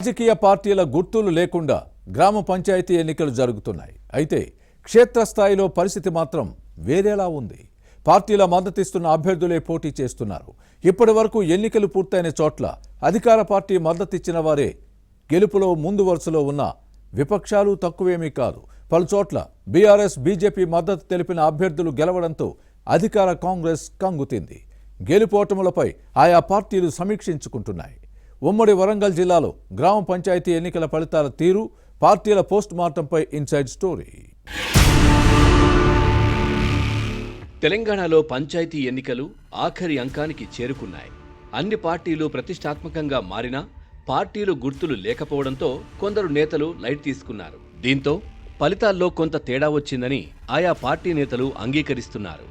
రాజకీయ పార్టీల గుర్తులు లేకుండా గ్రామ పంచాయతీ ఎన్నికలు జరుగుతున్నాయి. అయితే క్షేత్రస్థాయిలో పరిస్థితి మాత్రం వేరేలా ఉంది. పార్టీల మద్దతిస్తున్న అభ్యర్థులే పోటీ చేస్తున్నారు. ఇప్పటి వరకు ఎన్నికలు పూర్తయిన చోట్ల అధికార పార్టీ మద్దతిచ్చిన వారే గెలుపులో ముందు వరుసలో ఉన్న విపక్షాలు తక్కువేమీ కాదు. పలుచోట్ల బీఆర్ఎస్ బీజేపీ మద్దతు తెలిపిన అభ్యర్థులు గెలవడంతో అధికార కాంగ్రెస్ కంగుతింది. గెలుపోటములపై ఆయా పార్టీలు సమీక్షించుకుంటున్నాయి. ఉమ్మడి వరంగల్ జిల్లాలో గ్రామ పంచాయతీ ఎన్నికల ఫలితాల తీరు, పార్టీల పోస్ట్ మార్టంపై ఇన్సైడ్ స్టోరీ. తెలంగాణలో పంచాయతీ ఎన్నికలు ఆఖరి అంకానికి చేరుకున్నాయి. అన్ని పార్టీలు ప్రతిష్టాత్మకంగా మారినా పార్టీలు గుర్తులు లేకపోవడంతో కొందరు నేతలు లైట్ తీసుకున్నారు. దీంతో ఫలితాల్లో కొంత తేడా వచ్చిందని ఆయా పార్టీ నేతలు అంగీకరిస్తున్నారు.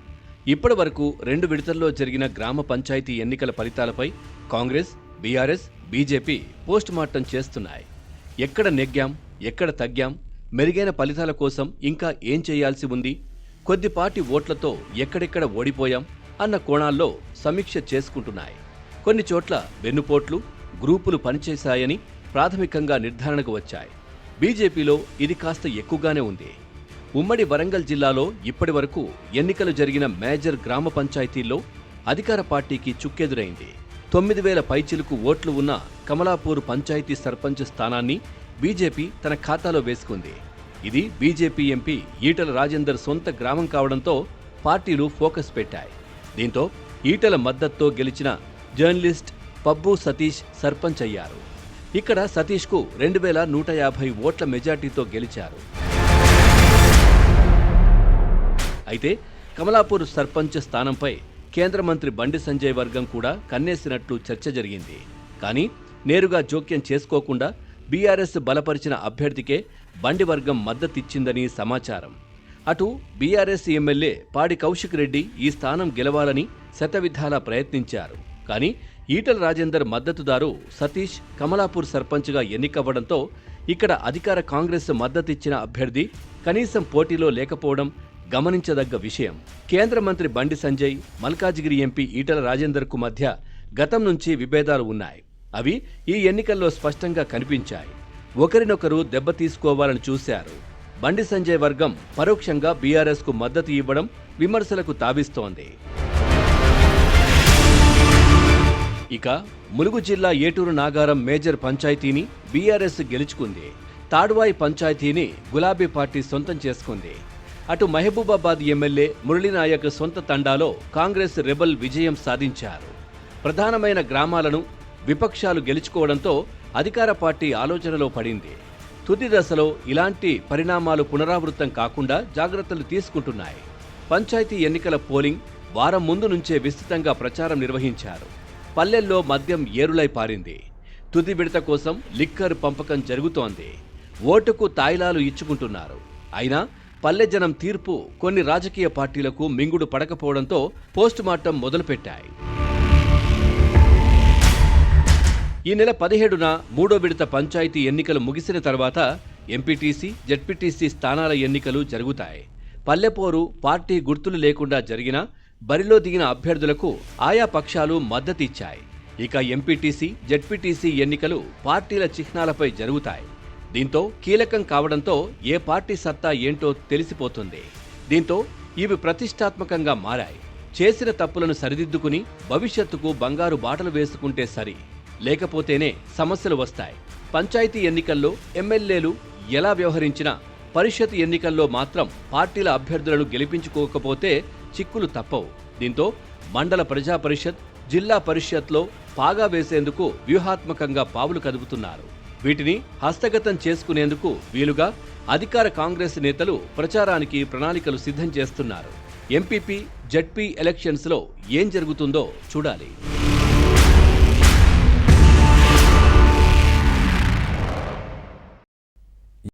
ఇప్పటి వరకు 2 విడతల్లో జరిగిన గ్రామ పంచాయతీ ఎన్నికల ఫలితాలపై Congress, BRS, BJP post mortem చేస్తున్నాయి. ఎక్కడ నెగ్గాం, ఎక్కడ తగ్గాం, మెరుగైన ఫలితాల కోసం ఇంకా ఏం చేయాల్సి ఉంది, కొద్దిపాటి ఓట్లతో ఎక్కడెక్కడ ఓడిపోయాం అన్న కోణాల్లో సమీక్ష చేసుకుంటున్నాయి. కొన్ని చోట్ల వెన్నుపోట్లు, గ్రూపులు పనిచేశాయని ప్రాథమికంగా నిర్ధారణకు వచ్చాయి. బీజేపీలో ఇది కాస్త ఎక్కువగానే ఉంది. ఉమ్మడి వరంగల్ జిల్లాలో ఇప్పటి వరకు ఎన్నికలు జరిగిన మేజర్ గ్రామ పంచాయతీల్లో అధికార పార్టీకి చుక్కెదురైంది. 9,000 పైచిలుకు ఓట్లు ఉన్న కమలాపూర్ పంచాయతీ సర్పంచ్ స్థానాన్ని బీజేపీ తన ఖాతాలో వేసుకుంది. ఇది బీజేపీ ఎంపీ ఈటల రాజేందర్ సొంత గ్రామం కావడంతో పార్టీలు ఫోకస్ పెట్టాయి. దీంతో ఈటల మద్దతుతో గెలిచిన జర్నలిస్ట్ పబ్బు సతీష్ సర్పంచ్ అయ్యారు. ఇక్కడ సతీష్కు 2,150 ఓట్ల మెజార్టీతో గెలిచారు. అయితే కమలాపూర్ సర్పంచ్ స్థానంపై కేంద్ర మంత్రి బండి సంజయ్ వర్గం కూడా కన్నేసినట్లు చర్చ జరిగింది. కానీ నేరుగా జోక్యం చేసుకోకుండా బీఆర్ఎస్ బలపరిచిన అభ్యర్థికే బండి వర్గం మద్దతిచ్చిందని సమాచారం. అటు బీఆర్ఎస్ ఎమ్మెల్యే పాడి కౌశిక్ రెడ్డి ఈ స్థానం గెలవాలని శతవిధాలా ప్రయత్నించారు. కానీ ఈటల రాజేందర్ మద్దతుదారు సతీష్ కమలాపూర్ సర్పంచ్గా ఎన్నికవ్వడంతో ఇక్కడ అధికార కాంగ్రెస్ మద్దతిచ్చిన అభ్యర్థి కనీసం పోటీలో లేకపోవడం గమనించదగ్గ విషయం. కేంద్ర మంత్రి బండి సంజయ్, మల్కాజిగిరి ఎంపీ ఈటల రాజేందర్కు మధ్య గతం నుంచి విభేదాలు ఉన్నాయి. అవి ఈ ఎన్నికల్లో స్పష్టంగా కనిపించాయి. ఒకరినొకరు దెబ్బతీసుకోవాలని చూశారు. బండి సంజయ్ వర్గం పరోక్షంగా బీఆర్ఎస్కు మద్దతు ఇవ్వడం విమర్శలకు తావిస్తోంది. ఇక ములుగు జిల్లా ఏటూరు నాగారం మేజర్ పంచాయతీని బీఆర్ఎస్ గెలుచుకుంది. తాడ్వాయి పంచాయతీని గులాబీ పార్టీ సొంతం చేసుకుంది. అటు మహబూబాబాద్ ఎమ్మెల్యే మురళీనాయక్ సొంత తండాలో కాంగ్రెస్ రెబల్ విజయం సాధించారు. ప్రధానమైన గ్రామాలను విపక్షాలు గెలుచుకోవడంతో అధికార పార్టీ ఆలోచనలో పడింది. తుది దశలో ఇలాంటి పరిణామాలు పునరావృతం కాకుండా జాగ్రత్తలు తీసుకుంటున్నాయి. పంచాయతీ ఎన్నికల పోలింగ్ వారం ముందు నుంచే విస్తృతంగా ప్రచారం నిర్వహించారు. పల్లెల్లో మద్యం ఏరులై పారింది. తుది విడత కోసం లిక్కర్ పంపకం జరుగుతోంది. ఓటుకు తాయిలాలు ఇచ్చుకుంటున్నారు. అయినా పల్లె జనం తీర్పు కొన్ని రాజకీయ పార్టీలకు మింగుడు పడకపోవడంతో పోస్ట్ మార్టం మొదలుపెట్టాయి. ఈ నెల 17న 3వ విడత పంచాయతీ ఎన్నికలు ముగిసిన తర్వాత ఎంపీటీసీ, జెడ్పీటీసీ స్థానాల ఎన్నికలు జరుగుతాయి. పల్లెపోరు పార్టీ గుర్తులు లేకుండా జరిగినా బరిలో దిగిన అభ్యర్థులకు ఆయా పక్షాలు మద్దతిచ్చాయి. ఇక ఎంపీటీసీ, జెడ్పీటీసీ ఎన్నికలు పార్టీల చిహ్నాలపై జరుగుతాయి. దీంతో కీలకం కావడంతో ఏ పార్టీ సత్తా ఏంటో తెలిసిపోతుంది. దీంతో ఇవి ప్రతిష్టాత్మకంగా మారాయి. చేసిన తప్పులను సరిదిద్దుకుని భవిష్యత్తుకు బంగారు బాటలు వేసుకుంటే సరి, లేకపోతేనే సమస్యలు వస్తాయి. పంచాయతీ ఎన్నికల్లో ఎమ్మెల్యేలు ఎలా వ్యవహరించినా పరిషత్ ఎన్నికల్లో మాత్రం పార్టీల అభ్యర్థులను గెలిపించుకోకపోతే చిక్కులు తప్పవు. దీంతో మండల ప్రజా పరిషత్, జిల్లా పరిషత్లో పాగా వేసేందుకు వ్యూహాత్మకంగా పావులు కదుపుతున్నారు. వీటిని హస్తగతం చేసుకునేందుకు వీలుగా అధికార కాంగ్రెస్ నేతలు ప్రచారానికి ప్రణాళికలు సిద్ధం చేస్తున్నారు. ఎంపీపీ, జెడ్పీ ఎలక్షన్స్లో ఏం జరుగుతుందో చూడాలి.